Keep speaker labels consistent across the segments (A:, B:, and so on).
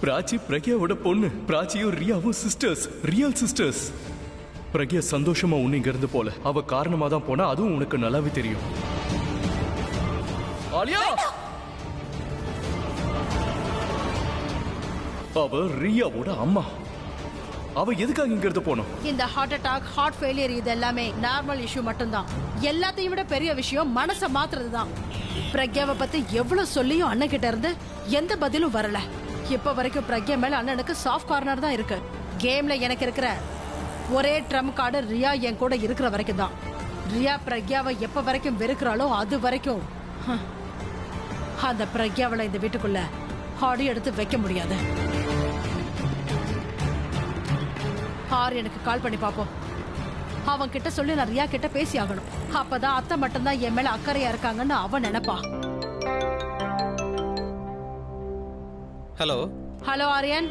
A: பிராச்சி பிரக்யாவோட பொண்ணு. பிராச்சியும் ரியாவும் சிஸ்டர்ஸ், ரியல் சிஸ்டர்ஸ். பிரக்யா சந்தோஷமா உன்னை இங்க இருந்து போல. அவ காரணமா தான் போனா, அதுவும் உனக்கு நல்லாவே தெரியும். ஆலியா, அவ ரியாவோட அம்மா. அவ எதுக்காக இங்க இருந்து போனோம்?
B: இந்த ஹார்ட் அட்டாக், ஹார்ட் ஃபெயிலியர் இது எல்லாமே நார்மல் இஷ்யூ மட்டும்தான். எல்லாத்தையும் விட பெரிய விஷயம் மனசை மாத்துறதுதான். பிரக்யாவை பத்தி எவ்வளவு சொல்லியும் அண்ணன் கிட்ட இருந்து எந்த பதிலும் வரல. இப்ப வரைக்கும் பிரக்யா மேல அண்ணனுக்கு சாஃப்ட் கார்னர் தான் இருக்கு. கேம்ல எனக்கு இருக்கிற ஒரே ட்ரம் கார்டு ரியா என் கூட இருக்கிற வரைக்கும் தான். ரியா பிரக்யாவை எப்ப வரைக்கும் வெறுக்கிறாளோ அது வரைக்கும் அந்த பிரக்யாவளை இந்த வீட்டுக்குள்ள ஆடி எடுத்து வைக்க முடியாது. எனக்கு கால் பண்ணி பாப்போம். அவன் கிட்ட சொல்லி நான் ரியா கிட்ட பேசி ஆகணும். அப்பதான் அத்தை மட்டும்தான் என் மேல அக்கறையா இருக்காங்கன்னு அவன் நினைப்பா.
C: ஹலோ
B: ஹலோ ஆரியன்,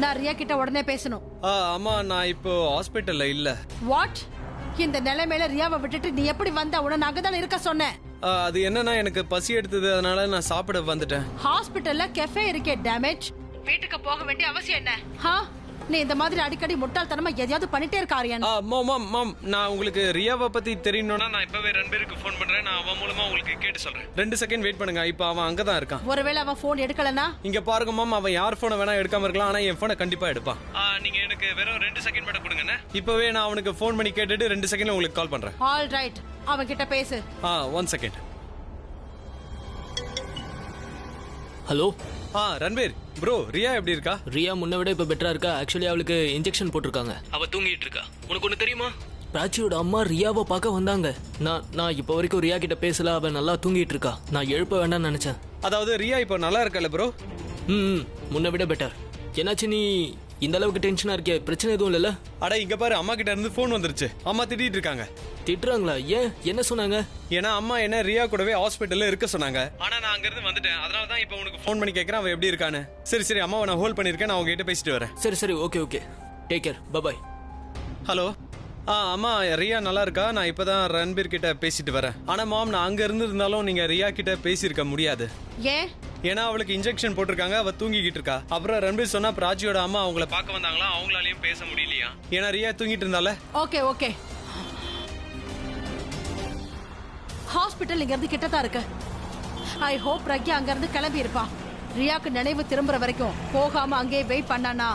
B: நான் ரியா கிட்ட உடனே பேசணும்.
C: அம்மா, நான் இப்போ ஹாஸ்பிட்டல்ல இல்ல.
B: வாட்? இந்த நிலைமையில ரியாவை விட்டுட்டு நீ எப்படி வந்த? உடனே அங்கதான் இருக்க சொன்னேன்.
C: அது என்னன்னா, எனக்கு பசி எடுத்தது, அதனால நான் சாப்பிட வந்துட்டேன்.
B: ஹாஸ்பிட்டல்ல கெஃபே இருக்கே, டேமேஜ். வீட்டுக்கு போக வேண்டிய அவசியம் என்ன? நீ இந்த மாதிரி அடிக்கடி முட்டாள்தனமா எதையாவது பண்ணிட்டே இருக்க ஆரியன்.
C: மாம், நான் உங்களுக்கு ரியாவை பத்தி தெரியணும்னா நான் இப்பவே ரன்பீருக்கு ஃபோன் பண்றேன். நான் அவன் மூலமா உங்களுக்கு கேட்டு சொல்றேன். 2 செகண்ட் வெயிட் பண்ணுங்க. இப்போ அவன் அங்கதான் இருக்கான்.
B: ஒருவேளை அவன் போன் எடுக்கலனா?
C: இங்க பாருங்க மாம், அவன் யார் போனை வேணா எடுக்காம இருக்கலாம், ஆனா என் போனை கண்டிப்பா எடுப்பான். நீங்க எனக்கு வெறும் 2 செகண்ட் மட்டும் கொடுங்க. இப்பவே நான் அவனுக்கு ஃபோன் பண்ணி கேட்டுட்டு 2 செகண்ட்ல உங்களுக்கு கால் பண்றேன்.
B: ஆல் ரைட், அவன் கிட்ட பேசு.
C: 1 second.
D: Hello.
C: Ranbir bro, Riya எப்படி இருக்கா?
D: ரியா முன்ன விட இப்ப பெட்டரா இருக்கா. ஆக்சுவலி அவளுக்கு இன்ஜெக்ஷன் போட்டிருக்காங்க. அவ தூங்கிட்டு இருக்கா. உனக்கு ஒண்ணு தெரியுமா? பிராச்சியோட அம்மா ரியாவை பார்க்க வந்தாங்க. நான் இப்ப வரைக்கும் ரியா கிட்ட பேசல. அவ நல்லா தூங்கிட்டு இருக்கா. நான் எழுப்ப வேண்டாம்னு நினைச்சேன்.
C: அதாவது ரியா இப்போ நல்லா இருக்கல ப்ரோ?
D: முன்ன விட பெட்டர். என்னாச்சு, நீ இந்த அளவுக்கு டென்ஷனா இருக்கே? பிரச்சனை எதுவும் இல்லல?
C: அட இங்க பாரு, அம்மா கிட்ட இருந்து போன் வந்துருச்சு. அம்மா திட்டிட்டு இருக்காங்க.
D: திட்டுறாங்களா? ஏன், என்ன சொன்னாங்க?
C: ஏன்னா அம்மா என்ன ரியா கூடவே ஹாஸ்பிட்டல்ல இருக்க சொன்னாங்க. ஆனா நான் அங்க இருந்து வந்துட்டேன். அதனால தான் இப்போ உனக்கு ஃபோன் பண்ணி கேக்குறேன் அவ எப்படி இருக்கான்னு. சரி அம்மாவை நான் ஹோல்ட் பண்ணிருக்கேன். நான் உங்ககிட்ட பேசிட்டு வரேன்.
D: சரி okay. Take care. Bye.
C: Hello. அம்மா, ரியா நல்லா இருக்கா? நான் இப்பதான் ரன்பீர் கிட்ட பேசிட்டு வரேன். ஆனா மாம், நான் அங்க இருந்து இருந்தாலும் நீங்க ரியா கிட்ட பேசியிருக்க முடியாது.
B: ஏன்?
C: ஏன்னா அவளுக்கு இன்ஜெக்ஷன் போட்டிருக்காங்க. அவ தூங்கிக்கிட்டு இருக்கா. அப்புறம் ரன்பீர் சொன்னா பிராச்சியோட அம்மா அவங்கள பார்க்க வந்தாங்களா, அவங்களாலையும் பேச முடியலையா. ஏன்னா ரியா தூங்கிட்டு இருந்தால.
B: ஓகே. ஹாஸ்பிட்டல் இங்க இருந்து கிட்டதான் இருக்கு. ஐ ஹோப் பிரக்யா அங்க இருந்து கிளம்பி இருப்பா. ரியாக்கு நினைவு திரும்புற வரைக்கும் போகாம அங்கே வெயிட் பண்ணானா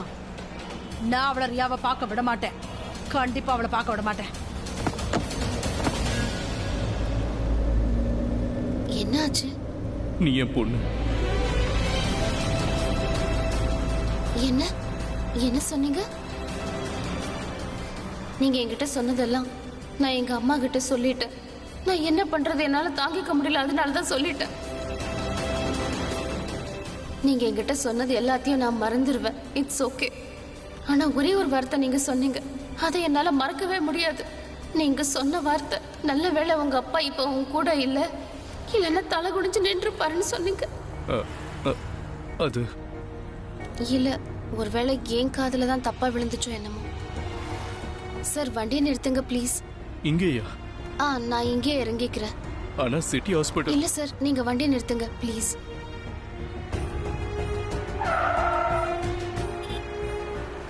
B: நான் அவளை ரியாவை பார்க்க விட மாட்டேன். கண்டிப்பா அவளை பார்க்க விட மாட்டேன்.
E: என்னாச்சு?
A: நீ என் பொண்ணு.
E: என்ன சொன்னீங்க? நீங்க என்கிட்ட சொன்னதெல்லாம் நான் எங்க அம்மா கிட்ட சொல்லிட்டேன். நான் என்ன பண்றது, என்னால தாங்கிக்க முடியல, அதனாலதான் சொல்லிட்டேன். நீங்க என்கிட்ட சொன்னது எல்லாத்தையும் நான் மறந்துடுவேன். It's okay. ஆனா ஒரே ஒரு வார்த்தை நீங்க சொன்னீங்க, அதை என்னால மறக்கவே முடியாது. நீங்க சொன்ன வார்த்தை, நல்ல வேளை உங்க அப்பா இப்ப உங்க கூட இல்லைன்னா தலை குடிஞ்சு நின்று பாருன்னு சொன்னீங்க.
A: அது
E: இல்ல, ஒருவேளை ஏன் காதுல தான் தப்பா விழுந்துச்சோ என்னமோ. சார், வண்டியை நிறுத்துங்க ப்ளீஸ்.
A: இங்கேயா?
E: நான் இங்கே இறங்கிக்கிறேன்.
A: ஆனா சிட்டி ஹாஸ்பிட்டல்.
E: இல்ல சார், நீங்க வண்டியை நிறுத்துங்க please.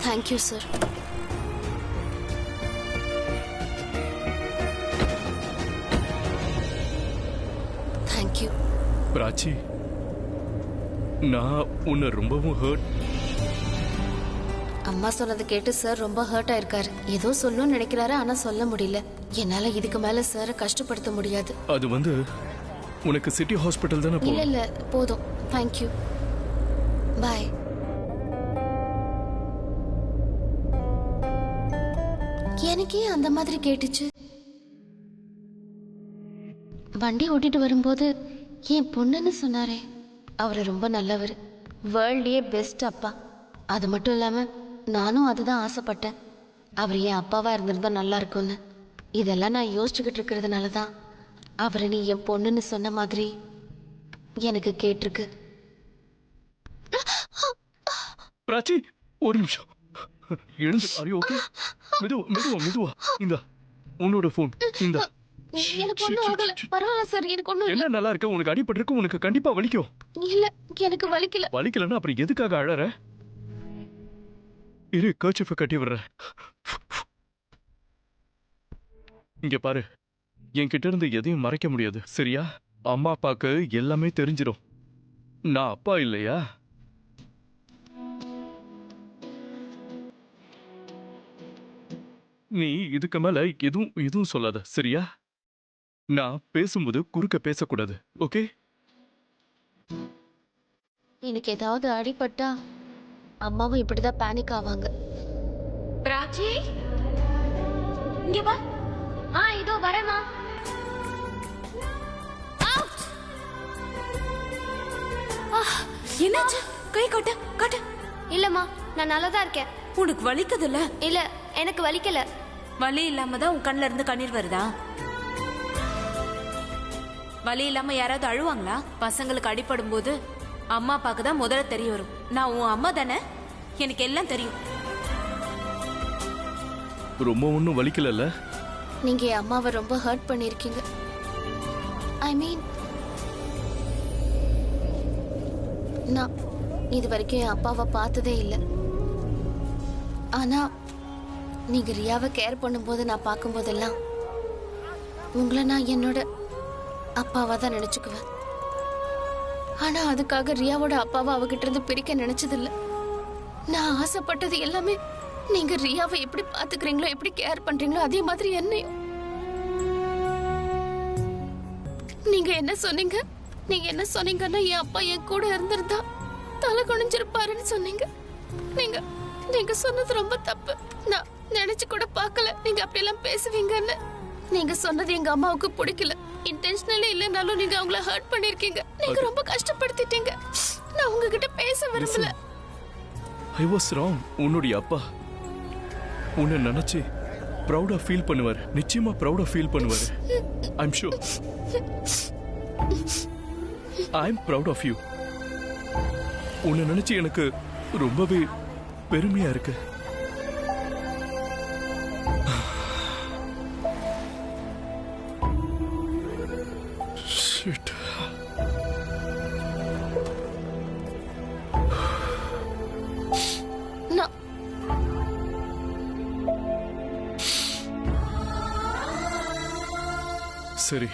E: Thank you sir. Thank you.
A: Prachi, நான் உன்னை ரொம்பவும் ஹர்ட்.
E: அம்மா சொன்னதை கேட்டு சார் ரொம்ப ஹர்ட் ஆயிருக்காரு. ஏதோ சொல்லணும்னு நினைக்கிறாரு, ஆனா சொல்ல முடியல. என்னால இதுக்கு மேல சாரை கஷ்டப்படுத்த முடியாது.
A: அது உனக்கு சிட்டி ஹாஸ்பிட்டல் தானே?
E: இல்ல போதும். தேங்க்யூ. பாய். எனக்கே அந்த மாதிரி கேட்டுச்சு. வண்டி ஓட்டிட்டு வரும்போது என் பொண்ணுன்னு சொன்னாரே, அவரு ரொம்ப நல்லவர். வேர்ல்ட்லயே பெஸ்ட் அப்பா. அது மட்டும் இல்லாம நானும் அதுதான் ஆசைப்பட்டேன். அவர் என் அப்பாவா இருந்திருந்தா நல்லா இருக்கும்னு. இதெல்லாம் நான் யோசிச்சுக்கிட்டு இருக்கிறதுனால தான் அவரை நீ என் பொண்ணுன்னு சொன்ன மாதிரி எனக்கு கேட்டிருக்கு.
A: பிராச்சி, ஒரு நிமிஷம் எழுந்து. are you okay? மெதுவா இந்த உன்னோட போன் இந்த.
E: எனக்கு ஒண்ணும் ஆகல. பரவாயில்ல சார், எனக்கு ஒண்ணும்
A: என்ன நல்லா இருக்கு. உனக்கு அடிபட்டு இருக்கு. உனக்கு கண்டிப்பா வலிக்கும்.
E: இல்ல, எனக்கு வலிக்கல.
A: வலிக்கலன்னா அப்புறம் எதுக்காக அழற? இரு, கர்ச்சிஃபை கட்டி விடுறேன். இங்க பாரு, என்கிட்ட இருந்து எதையும் மறைக்க முடியாது, சரியா? அம்மா அப்பாக்கு எல்லாமே தெரிஞ்சிடும். நான் அப்பா இல்லையா? நீ இதுக்கு மேல எதுவும் சொல்லாத, சரியா? நான் பேசும்போது குறுக்க பேசக்கூடாது, ஓகே?
E: எனக்கு ஏதாவது அடிபட்டா அம்மாவும் இப்படிதான் பேனிக் ஆவாங்க.
F: பிராச்சி இங்க வா. இதோ வரேம்மா.
G: என்னாச்சு? கை காட்டு காட்டு.
F: இல்லம்மா, நான் நல்லா தான் இருக்கேன்.
G: உனக்கு வலிக்குதுல்ல?
F: இல்ல, எனக்கு வலிக்கல.
G: வலி இல்லாம தான் உன் கண்ணுல இருந்து கண்ணீர் வருதா? வலி இல்லாம யாராவது அழுவாங்களா? பசங்களுக்கு அடிபடும் போது அம்மா அப்பாக்கு தான் முதல்ல தெரிய வரும். நான் உன் அம்மா தானே, எனக்கு எல்லாம் தெரியும்.
A: ரொம்ப ஒன்றும் வலிக்கலல்ல?
E: நீங்க என் அம்மாவை ரொம்ப ஹர்ட் பண்ணிருக்கீங்க. ஐ மீன், நான் இது வரைக்கும் என் அப்பாவை பார்த்ததே இல்லை. ஆனா நீங்க ரியாவை கேர் பண்ணும்போது நான் பார்க்கும்போதெல்லாம் உங்களை நான் என்னோட அப்பாவா தான் நினைச்சுக்குவேன். ஆனா அதுக்காக ரியாவோட அப்பாவை அவகிட்ட இருந்து பிரிக்க நினைச்சதில்லை. நான் ஆசைப்பட்டது எல்லாமே நீங்க ரியாவை எப்படி பாத்துக்கிறீங்களோ, எப்படி கேர் பண்றீங்களோ அதே மாதிரி என்னையும். நீங்க என்ன சொன்னீங்கன்னா என் அப்பா என் கூட இருந்திருந்தா தலை குனிஞ்சிருப்பாருன்னு சொன்னீங்க. நீங்க சொன்னது ரொம்ப தப்பு. நான் நினைச்சு கூட பார்க்கல நீங்க அப்படியெல்லாம் பேசுவீங்கன்னு. நீங்க சொன்னது எங்க அம்மாவுக்கு பிடிக்கல. இன்டென்ஷனலி இல்லைனாலும் நீங்க அவங்கள ஹர்ட் பண்ணிருக்கீங்க. நீங்க ரொம்ப கஷ்டப்படுத்திட்டீங்க. நான் உங்ககிட்ட பேச விரும்பல.
A: I was wrong. உன்னுடைய அப்பா உன்னை நினைச்சு ப்ரௌடா ஃபீல் பண்ணுவார். நிச்சயமா ப்ரௌடா ஃபீல் பண்ணுவார். I'm sure. I'm proud of you. உன்னை நினைச்சு எனக்கு ரொம்பவே பெருமையா இருக்கு. Shit.
E: நான்
A: சரி,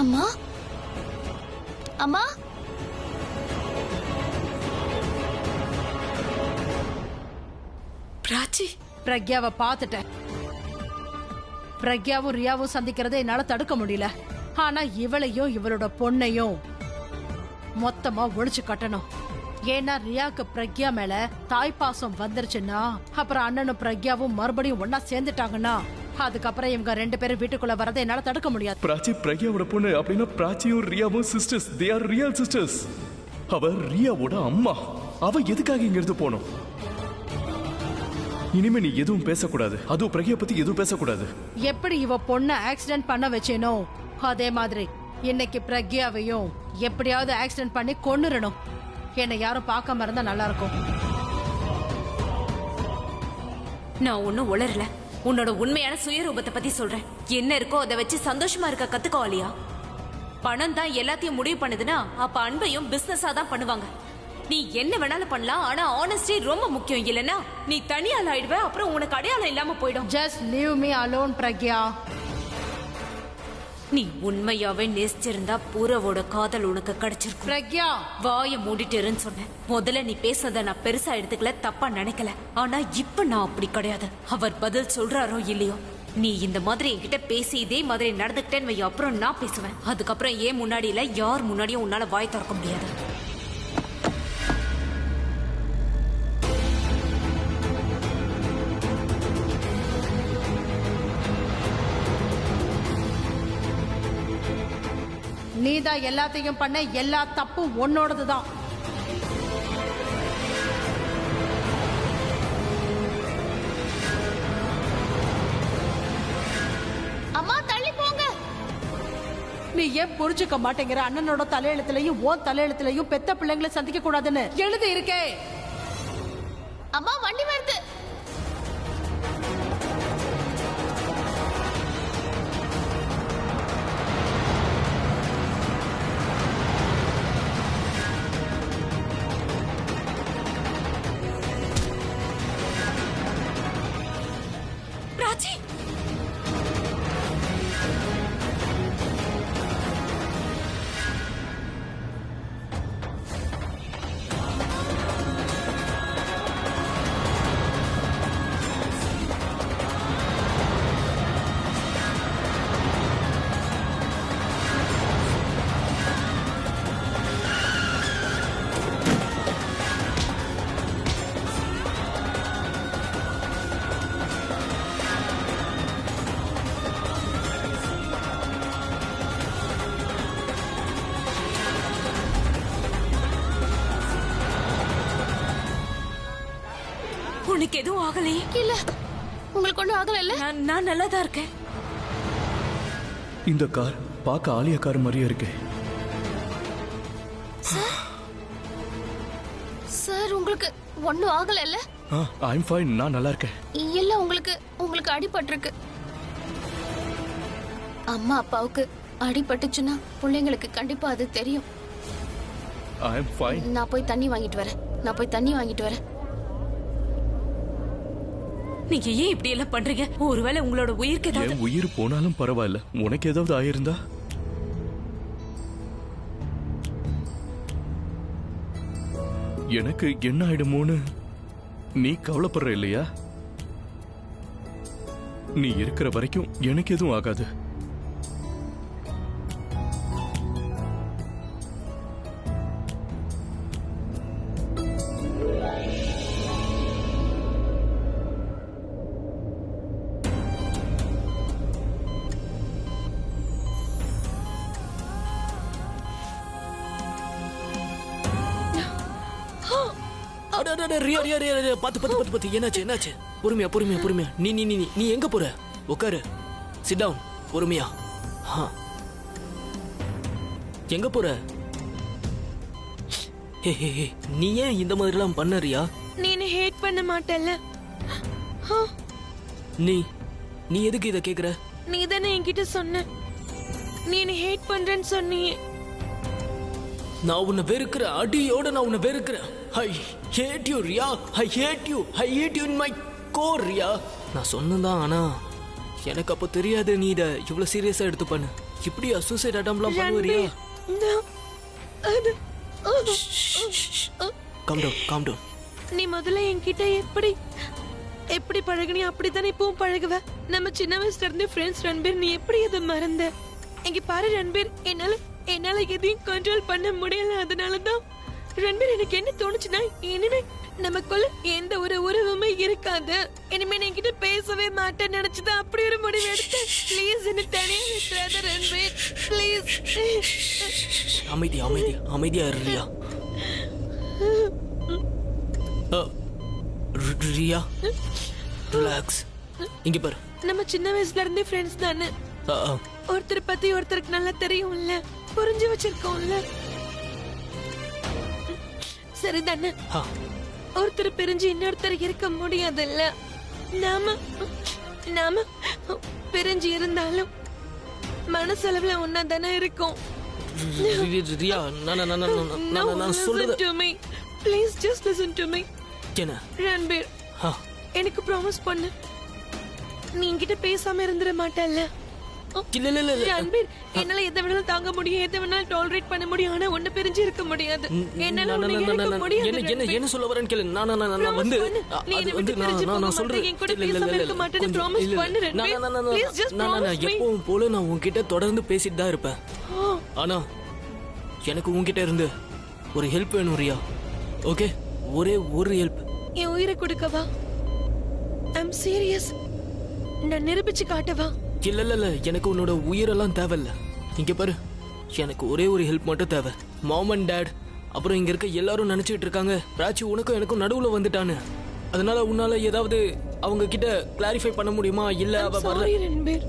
E: அம்மா அம்மா
G: பிராச்சி,
B: பிரக்யாவை பார்த்துட்டேன். பிரக்யாவும் ரியாவும் சந்திக்கிறதை என்னால தடுக்க முடியல. ஆனா இவளையும் இவளோட பொண்ணையும் மொத்தமா ஒழிச்சு கட்டணும். ஏன்னா ரியாக்கு பிரக்யா மேல தாய்ப்பாசம் வந்துருச்சுன்னா, அப்புறம் அண்ணனும் பிரக்யாவும் மறுபடியும் ஒன்னா சேர்ந்துட்டாங்கன்னா, அதுக்கப்புறம் இவங்க 2 பேரும் வீட்டுக்குள்ள வரதை என்னால தடுக்க முடியாது.
A: பிராச்சி பிரக்யாவோட பொண்ணு அப்படின்னா பிராச்சியும் ரியாவும் sisters. They are real sisters. அவ ரியாவோட அம்மா. அவ எதுக்காக இங்க இருந்து போனோம்? இனிமே நீ எதுவும் பேசக்கூடாது. அதுவும் பிரக்யா பத்தி எதுவும் பேசக்கூடாது.
B: எப்படி இவ பொண்ண ஆக்சிடென்ட் பண்ண வச்சேனோ அதே மாதிரி இன்னைக்கு பிரக்யாவையும் எப்படியாவது ஆக்சிடென்ட் பண்ணி கொன்னுறணும். என்னை யாரும் பார்க்காம இருந்தா நல்லா இருக்கும்.
G: நான் ஒன்னும் உளரல. உன்னோட உண்மையான சுயரூபத்தை பத்தி சொல்றேன். என்ன இருக்கோ அதை வச்சு சந்தோஷமா இருக்க கத்துக்கோ ஆலியா. பணம் தான் எல்லாத்தையும் முடிவு பண்ணுதுன்னா அப்ப அன்பையும் பிசினஸா தான் பண்ணுவாங்க. நீ என்ன வேணாலும் பண்ணலாம், ஆனா ஆனஸ்டி ரொம்ப முக்கியம். இல்லனா நீ தனியால் ஆயிடுவ, அப்புறம் உனக்கு அடையாளம் இல்லாம போயிடும்.
B: Just leave me alone Pragya.
G: நீ உண்மையாவே நேசிச்சிருந்தா பூரவோட காதல் உனக்கு கிடைச்சிருக்கும்.
B: பிரக்யா,
G: வாயை மூடிட்டு இருன்னு சொன்னேன். முதல்ல நீ பேசுறத நான் பெருசா எடுத்துக்கல, தப்பா நினைக்கல. ஆனா இப்ப நான் அப்படி கிடையாது. அவர் பதில் சொல்றாரோ இல்லையோ, நீ இந்த மாதிரி என்கிட்ட பேசி இதே மாதிரி நடந்துக்கிட்டேன்னு வை, அப்புறம் நான் பேசுவேன். அதுக்கப்புறம் ஏன் முன்னாடி இல்ல, யார் முன்னாடியும் உன்னால வாய் திறக்க முடியாது.
B: நீதான் எல்லாத்தையும் பண்ண, எல்லா தப்பும் உன்னோடதுதான்.
F: அம்மா தள்ளி போங்க.
B: நீ ஏன் புரிஞ்சுக்க மாட்டேங்கிற? அண்ணனோட தலையெழுத்துலயும் ஓ தலையெழுத்துலயும் பெத்த பிள்ளைங்களை சந்திக்க கூடாதுன்னு எழுதி இருக்கே.
F: அம்மா வண்டி வருது.
G: பிராச்சி, உனக்கு எதுவும் ஆகலையே?
F: இல்ல, உங்களுக்கு ஒண்ணும் ஆகல இல்ல?
G: நான் நல்லா தான் இருக்கேன்.
A: இந்த கார் பார்க்க ஆலியா கார் மாதிரியே இருக்கே.
F: சார், உங்களுக்கு ஒண்ணும் ஆகல இல்ல?
A: ஐம் ஃபைன், நான் நல்லா இருக்கேன்.
F: இல்ல, உங்களுக்கு அடிபட்டிருக்கு. அம்மா அப்பாவுக்கு அடிபட்டுச்சுன்னா பிள்ளைங்களுக்கு கண்டிப்பா அது தெரியும்.
A: I'm fine.
F: நான் போய் தண்ணி வாங்கிட்டு வரேன்.
G: நீங்க ஏன் இப்படி எல்லாம் பண்றீங்க? ஒருவேளை உங்களோட உயிருக்கு ஏதாவது...
A: என் உயிர் போனாலும் பரவாயில்ல, உனக்கு ஏதாவது ஆயிருந்தா? எனக்கு என்ன ஆயிடுமோன்னு நீ கவலைப்படுற இல்லையா? நீ இருக்கிற வரைக்கும் எனக்கு எதுவும் ஆகாது.
D: பாத்து என்னாச்சு? பொறுமையா. நீ எங்க போற? உட்காரு, சிட் டவுன். பொறுமையா. எங்க போற? நீ ஏன் இந்த மாதிரி எல்லாம் பண்ணறியா?
H: நீ ஹேட் பண்ண மாட்டல்ல?
D: நீ எதுக்கு இத கேக்குற?
H: நீ தானே என்கிட்ட சொன்ன நீ ஹேட் பண்றேன்னு சொன்னியே.
D: நான் உன்னை வெறுக்கிறேன், அடியோட நான் உன்னை வெறுக்கிறேன். I hate you, Riya. I hate you in my core, Riya. நான் சொன்னதான், ஆனா எனக்கு அப்போ தெரியாது நீ இதை இவ்வளவு சீரியஸா எடுத்துப்பான்னு. இப்படி சூசைட் அட்டம்ப்ட்லாம் பண்ணுவறியா? calm down.
H: நீ முதல்ல என்கிட்ட எப்படி பழகுனி அப்படித்தானே இப்பவும் பழகுவ. நம்ம சின்ன வயசுல இருந்து ஃப்ரெண்ட்ஸ் ரன்பீர். நீ எப்படி அதை மறந்த? இங்க பாரு ரன்பீர், என்னால எதையும் கண்ட்ரோல் பண்ண முடியல. அதனாலதான் ரன்பீர், எனக்கு என்ன தோணுச்சுன்னா, இனிமே நமக்குள்ள எந்த ஒரு உறவுமே இருக்காது. இனிமே என்கிட்ட பேசவே மாட்டேன்னு நினைச்சுதான் அப்படி ஒரு முடிவு எடுத்தேன். ப்ளீஸ் என்ன தனியா விட்டுறாத ரன்பீர், ப்ளீஸ்.
D: அமைதியா ரியா. ரியா, ரிலாக்ஸ். இங்க பாரு,
H: நம்ம சின்ன வயசுல இருந்தே ஃப்ரெண்ட்ஸ் தானே. ஒருத்தர் பத்தி ஒருத்தருக்கு நல்லா தெரியும்ல, புரிஞ்சு வச்சிருக்கோம்ல. சரிதானே? ஒருத்தர் பிரிஞ்சு இன்னொருத்தர் இருக்க முடியாதுல்ல. நாம பிரிஞ்சு இருந்தாலும் மனசளவுல ஒன்னா தானே இருக்கும்.
D: ரியா, நான் சொல்றது.
H: Please just listen to me.
D: என்ன?
H: ரன்பீர், எனக்கு ப்ராமிஸ் பண்ணு, நீ என்கிட்ட பேசாம இருந்துட மாட்டல்ல.
D: இல்ல இல்ல இல்ல இல்ல.
H: ரன்பீர், என்னால எதை வேணாலும் தாங்க முடியும், எதை வேணாலும் டாலரேட் பண்ண முடியும், ஆனா ஒண்ணு பிரிஞ்சு இருக்க முடியாது. என்னால உன்னை இழக்க முடியாது.
D: என்ன சொல்ல வரேன்னு கேளு. நான்
H: Promise
D: வந்து
H: பண்ணு. நீ
D: அது
H: என்னை
D: வந்து
H: விட்டு பிரிஞ்சு போக
D: நான் சொல்றேன்.
H: மாட்டே, என் கூட பேசாம இருக்க மாட்டேன்னு promise பண்ணு, Ranbir. Please just promise me.
D: எப்பவும் போல நான் உன்கிட்ட தொடர்ந்து பேசிட்டு தான் இருப்பேன். ஆனா எனக்கு உன்கிட்ட இருந்து ஒரு ஹெல்ப் வேணும் ரியா. ஓகே, ஒரே ஒரு ஹெல்ப்.
H: என் உயிரை கொடுக்கவா? I'm serious. நான் நிரூபிச்சு காட்டவா?
D: இல்ல இல்ல இல்ல, எனக்கு உன்னோட உயிரெல்லாம் தேவையில்ல. இங்க பாரு, எனக்கு ஒரே ஒரு ஹெல்ப் மட்டும் தேவை. மாம் அண்ட் டேட் அப்புறம் இங்க இருக்க எல்லாரும் நினைச்சிட்டு இருக்காங்க பிராச்சி உனக்கும் எனக்கும் நடுவுல வந்துட்டான்னு. அதனால உன்னால ஏதாவது அவங்க கிட்ட கிளாரிஃபை பண்ண முடியுமா? இல்ல அவ வரல.
H: சாரி ரன்பீர்.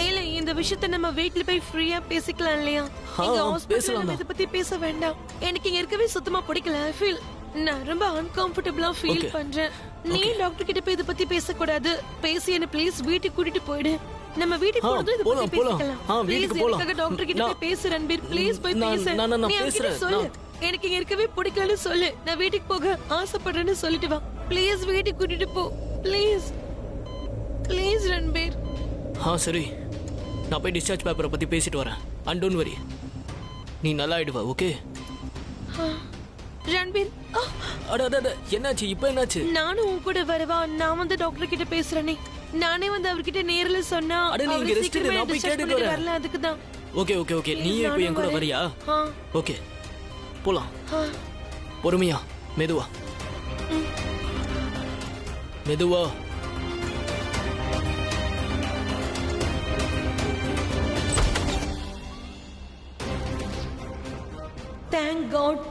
H: ஏல, இந்த விஷயத்தை நம்ம வீட்ல போய் ஃப்ரீயா பேசிக்கலாம் இல்லையா? இங்க ஹாஸ்பிடல்ல
D: பேசலாம்
H: நம்ம இத பத்தி பேச வேண்டாம். எனக்கு இங்க இருக்கவே சுத்தமா பிடிக்கல. ஐ ஃபீல் நான் ரொம்ப அன்கம்ஃபர்டபிளா ஃபீல்
D: Okay.
H: பண்றேன். நீ டாக்டர் கிட்ட போய் இத பத்தி பேசக்கூடாது. பேசி என்ன ப்ளீஸ் வீட்டுக்கு கூட்டிட்டு போயிடு. நம்ம வீட்டுக்கு போறது இத பத்தி பேசிக்கலாம்.
D: வீட்டுக்கு
H: Please,
D: போலாம்.
H: எனக்காக டாக்டர் கிட்ட போய் பேசு ரன்பீர். ப்ளீஸ் போய் பேசு.
D: நான்
H: நீ அவன்கிட்ட
D: பேசுறேன்.
H: சொல்லு. எனக்கு இங்க இருக்கவே பிடிக்கலன்னு சொல்லு. நான் வீட்டுக்கு போக ஆசைப்படுறேன்னு சொல்லிட்டு வா. ப்ளீஸ் வீட்டுக்கு கூட்டிட்டு போ. Please please Ranbir.
D: சரி, நான் போய் டிஸ்சார்ஜ் பேப்பரை பத்தி பேசிட்டு வரேன். அண்ட் டோன்ட் வரி, நீ நல்லா ஆயிடுவா. ஓகே
H: ரன்பீர்,
D: அட என்னாச்சு இப்போ? என்னாச்சு?
H: நானும் உன் கூட வரவா? நான் வந்து டாக்டர் கிட்ட பேசுறேனே. நானே வந்து அவர்கிட்ட நேர்ல சொன்னா
D: அட, நீ இங்க
H: அவரு
D: ரெஸ்ட் எடு,
H: சீக்கிரமே
D: நான் போய்
H: discharge
D: கேட்டுட்டு
H: பண்ணிட்டு
D: வரேன்.
H: வரல, அதுக்கு தான்.
D: ஓகே ஓகே ஓகே, நீ இப்போ என் கூட வரியா? ஓகே, போலாம். பொறுமையா, மெதுவா மெதுவா.
H: தேங்க் காட்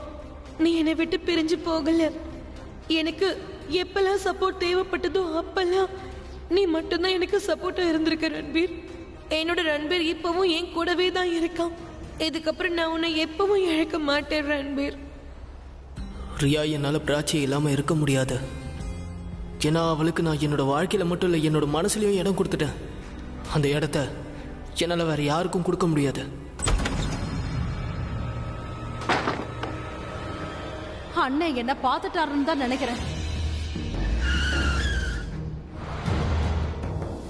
H: நீ என்னை விட்டு பிரிஞ்சு போகல. எனக்கு எப்பெல்லாம் சப்போர்ட் தேவைப்பட்டதோ அப்பெல்லாம் நீ மட்டும்தான் எனக்கு சப்போர்ட்டா இருந்திருக்க ரன்பீர். என்னோட ரன்பீர் இப்பவும் என் கூடவே தான் இருக்கான். இதுக்கப்புறம் நான் உன்னை எப்பவும் இழக்க மாட்டேன் ரன்பீர்.
D: ரியா, என்னால பிராச்சி இல்லாம இருக்க முடியாது. ஏன்னா அவளுக்கு நான் என்னோட வாழ்க்கையில மட்டும் இல்லை, என்னோட மனசுலயும் இடம் கொடுத்துட்டேன். அந்த இடத்த என்னால வேற யாருக்கும் கொடுக்க முடியாது.
B: அண்ணன் என்ன பாத்துட்டாருன்னு தான் நினைக்கிறேன்.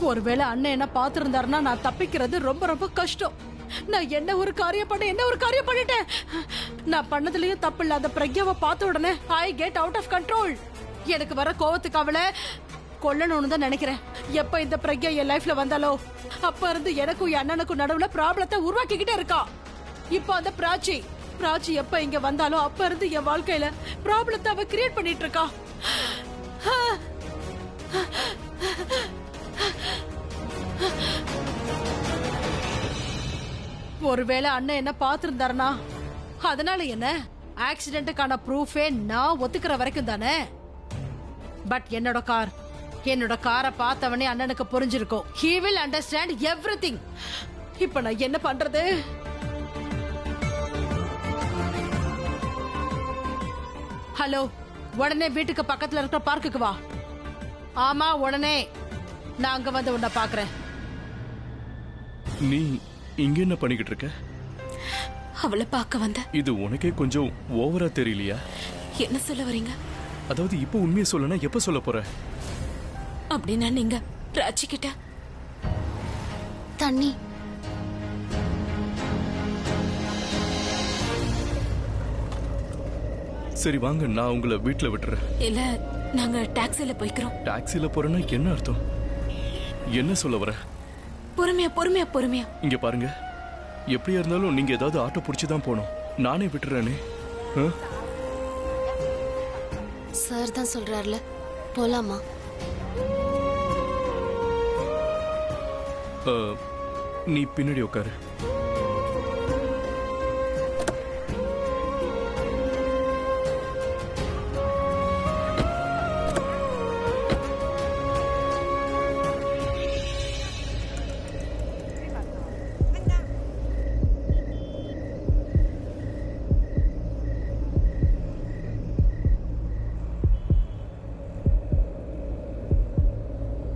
B: ஒருவேளை அண்ணன் என்ன பாத்துருந்தாருன்னா நான் தப்பிக்கிறது ரொம்ப ரொம்ப கஷ்டம். நான் என்ன ஒரு காரியம் பண்ணிட்டேன். நான் பண்ணதுலயும் தப்பு இல்ல. அந்த பிரக்யாவை பார்த்த உடனே I get out of control. எனக்கு வர கோவத்துக்கு அவளை கொல்லணும்னு தான் நினைக்கிறேன். எப்ப இந்த பிரக்யா என் லைஃப்ல வந்தாலோ அப்ப இருந்து எனக்கும் என் அண்ணனுக்கும் நடுவுல ப்ராப்ளத்தை உருவாக்கிக்கிட்டே இருக்கா. இப்போ அந்த பிராச்சி எப்ப இங்க வந்தாலும் அப்ப இருந்து என் வாழ்க்கையில ப்ராப்ளத்தை அவ கிரியேட் பண்ணிட்டு இருக்கா. ஒருவேளை அண்ணன் என்ன பாத்திருந்தாருனா அதனால என்ன, ஆக்சிடென்ட்டுக்கான ப்ரூஃபே நான் ஒத்துக்கிற வரைக்கும் தானே. பட் என்னோட காரை பார்த்தவனே அண்ணனுக்கு புரிஞ்சிருக்கும். He will understand everything. இப்ப நான் என்ன பண்றது? ஹலோ, உடனே வீட்டுக்கு பக்கத்துல இருக்கிற பார்க்குக்கு வா. ஆமா, உடனே நான் அங்க வந்து உன்னை பாக்குறேன்.
A: நீ இங்க என்ன பண்ணிக்கிட்டு இருக்க?
G: அவளை பார்க்க வந்த.
A: இது உனக்கே கொஞ்சம் ஓவரா தெரியலையா?
G: என்ன சொல்ல வரீங்க?
A: அதாவது இப்போ உண்மையை சொல்லனா எப்ப சொல்ல போற?
G: அப்படின்னா நீங்க பிராச்சி கிட்ட
E: தண்ணி.
A: சரி வாங்க, நான் உங்களை வீட்டுல விட்டுறேன்.
G: இல்ல, நாங்க டாக்ஸில போய்க்கிறோம்.
A: டாக்ஸில போறேன்னா என்ன அர்த்தம்? என்ன சொல்ல வர?
G: பொறுமையா.
A: இங்க பாருங்க, எப்படியா இருந்தாலும் நீங்க ஏதாவது ஆட்டோ புடிச்சுதான் போகணும். நானே விட்டுறேனே.
E: சார் தான் சொல்றாருல, போலாமா?
A: நீ பின்னாடி உட்காரு.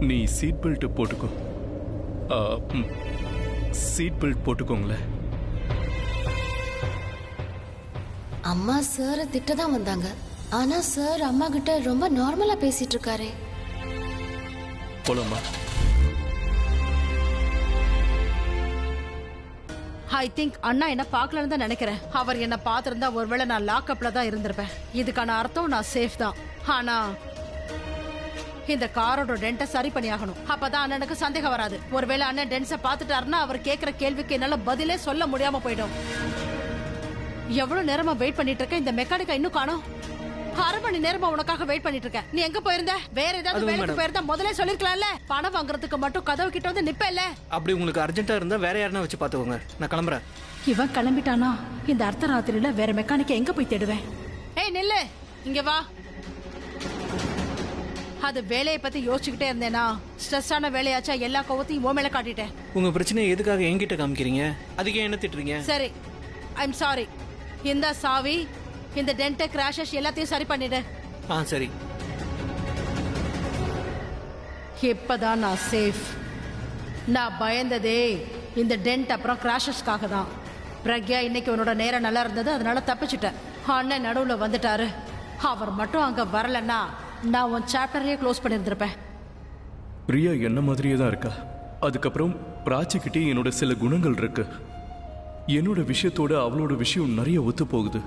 A: நீ சீட் பெல்ட் போட்டுக்கோ. சீட் பெல்ட் போட்டுக்கோங்களேன்.
E: அம்மா சாரை திட்ட தான் வந்தாங்க. ஆனா சார் அம்மா கிட்ட ரொம்ப நார்மலா பேசிட்டு இருக்காரே.
A: போலாமா?
B: ஐ திங்க் அண்ணா என்ன பார்க்கலன்னு தான் நினைக்கிறேன். அவர் என்ன பார்த்திருந்தா ஒருவேளை நான் லாக்அப்ல தான் இருந்திருப்பேன். இதுக்கான அர்த்தம் நான் சேஃப் தான். ஆனா இந்த காரோட டென்ட்டை சரி பண்ணி ஆகணும். அப்பதான் அண்ணனுக்கு சந்தேகம் வராது. ஒருவேளை அண்ணன் டென்ஸை பார்த்துட்டாருன்னா அவர் கேட்கிற கேள்விக்கு என்னால பதிலே சொல்ல முடியாம போயிடும். எவ்வளவு நேரமா வெயிட் பண்ணிட்டு இருக்க, இந்த மெக்கானிக்கை இன்னும் காணோம். 1/2 மணி நேரமா உனக்காக வெயிட் பண்ணிட்டு இருக்கேன். நீ எங்க போயிருந்த? வேற ஏதாவது வேலைக்கு போயிருந்தா முதல்ல சொல்லிருக்கலாம்ல. பணம் வாங்குறதுக்கு மட்டும் கதவு கிட்ட வந்து நிப்பல.
I: அப்படி உங்களுக்கு அர்ஜென்ட்டா இருந்தா வேற யாரனா வச்சு பாத்துக்கோங்க. நான் கிளம்புறேன்.
B: இவன் கிளம்பிட்டானா இந்த அர்த்தராத்திரியில வேற மெக்கானிக்கை எங்க போய் தேடுவேன்? ஏய் நில்லு, இங்க வா. அது வேலையை பத்தி யோசிச்சுக்கிட்டே இருந்தேனா ஸ்ட்ரெஸ்ஸான வேலையாச்சா எல்லா கோவத்தையும் ஓ மேல காட்டிட்டேன்.
I: உங்க பிரச்சனையை எதுக்காக என்கிட்ட காமிக்கிறீங்க? அதுக்கே என்ன திட்டுறீங்க?
B: சரி, ஐம் சாரி. இந்த சாவி, இந்த டென்ட், கிராஷஸ் எல்லாத்தையும் சரி பண்ணிடு.
I: சரி.
B: இப்பதான் நான் சேஃப். நான் பயந்ததே இந்த டென்ட் அப்புறம் கிராஷஸ்க்காக தான். பிரக்யா இன்னைக்கு உன்னோட நேரம் நல்லா இருந்தது, அதனால தப்பிச்சுட்டேன். அண்ணன் நடுவுல வந்துட்டாரு. அவர் மட்டும் அங்க வரலன்னா நான் உன் சாப்டரையே க்ளோஸ் பண்ணியிருந்திருப்பேன்.
A: ரியா என்ன மாதிரியே தான் இருக்கா. அதுக்கப்புறம் பிராச்சிக்கிட்டே என்னோட சில குணங்கள் இருக்கு. என்னோட விஷயத்தோட அவளோட விஷயம் நிறைய ஒத்து போகுது.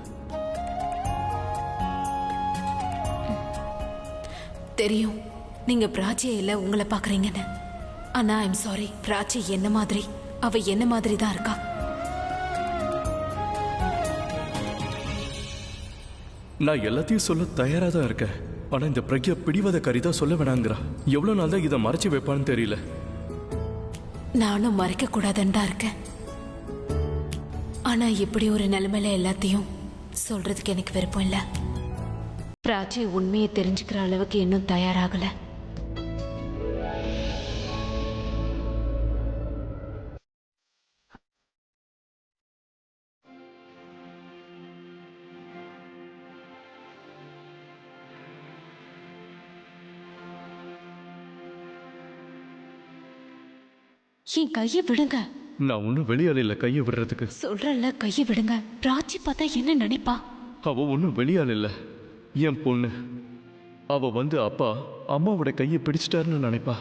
G: தெரியும் நீங்க பிராச்சியை இல்ல உங்களை பாக்குறீங்கன்னு. ஆனா ஐம் சாரி, பிராச்சி என்ன மாதிரி, அவ என்ன மாதிரி தான் இருக்கா.
A: நான் எல்லாத்தையும் சொல்ல தயாரா தான் இருக்கேன். ஆனா இந்த பிரக்யா பிடிவாத கரிதான் சொல்ல வேணாங்கிறா. எவ்வளவு நாள் தான் இதை மறைச்சு வைப்பான்னு தெரியல.
G: நானும் மறைக்க கூடாதுன்னு தான் இருக்கேன். ஆனா இப்படி ஒரு நிலைமையில எல்லாத்தையும் சொல்றதுக்கு எனக்கு விருப்பம் இல்ல. பிராச்சி உண்மையை தெரிஞ்சுக்கிற அளவுக்கு இன்னும் தயாராகல.
E: என் கையை விடுங்க.
A: நான் ஒன்னும் வெளியால கையை விடுறதுக்கு
E: சொல்றல, கையை விடுங்க. பிராச்சி பார்த்தா என்ன நினைப்பா?
A: அவ ஒன்னும் வெளியால இல்ல, என் பொண்ணு. அவ வந்து அப்பா அம்மாவோட கையை பிடிச்சிட்டாருன்னு நினைப்பா.